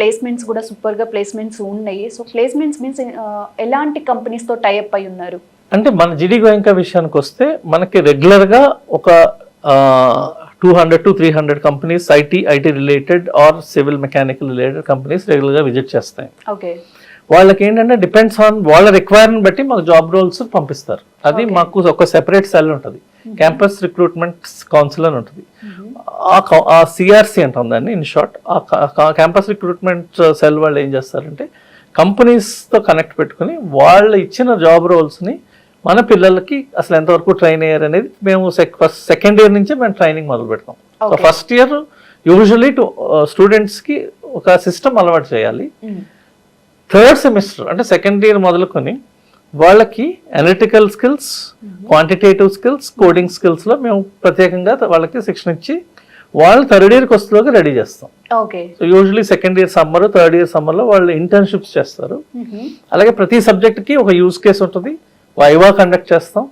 Placements కూడా super గా placements ఉన్నాయి. సో ప్లేస్మెంట్స్ మీన్స్ ఎలాంటి కంపెనీస్ తో టై అప్ అయి ఉన్నారు? అంటే మన జిడి గోయంకా విషయానికి వస్తే మనకి రెగ్యులర్ గా ఒక 200 to 300 companies IT related are civil mechanical related companies regular గా విజిట్ చేస్తాయి. ఓకే, వాళ్ళకి ఏంటంటే డిపెండ్స్ ఆన్ వాళ్ళ రిక్వైర్మెంట్ బట్టి మాకు జాబ్ రోల్స్ పంపిస్తారు. అది మాకు ఒక సెపరేట్ సెల్ ఉంటుంది, క్యాంపస్ రిక్రూట్మెంట్ కౌన్సిల్ అని ఉంటుంది. ఆ సిఆర్సి అంటాం దాన్ని ఇన్ షార్ట్. ఆ క్యాంపస్ రిక్రూట్మెంట్ సెల్ వాళ్ళు ఏం చేస్తారంటే కంపెనీస్తో కనెక్ట్ పెట్టుకుని వాళ్ళు ఇచ్చిన జాబ్ రోల్స్ని మన పిల్లలకి అసలు ఎంతవరకు ట్రైన్ అయ్యారు అనేది మేము సెకండ్ ఇయర్ నుంచే మేము ట్రైనింగ్ మొదలు పెడతాం. సో ఫస్ట్ ఇయర్ యూజువలీ స్టూడెంట్స్కి ఒక సిస్టమ్ అలవాటు చేయాలి. థర్డ్ సెమిస్టర్ అంటే సెకండ్ ఇయర్ మొదలుకొని వాళ్ళకి analytical skills, quantitative skills, coding స్కిల్స్లో మేము ప్రత్యేకంగా వాళ్ళకి శిక్షణ ఇచ్చి వాళ్ళు థర్డ్ ఇయర్కి వస్తులోకి రెడీ చేస్తాం. So usually second year summer, third ఇయర్ సమ్మర్లో వాళ్ళు ఇంటర్న్షిప్స్ చేస్తారు. అలాగే ప్రతి సబ్జెక్ట్కి ఒక యూజ్ కేస్ ఉంటుంది, వైవా కండక్ట్ చేస్తాం.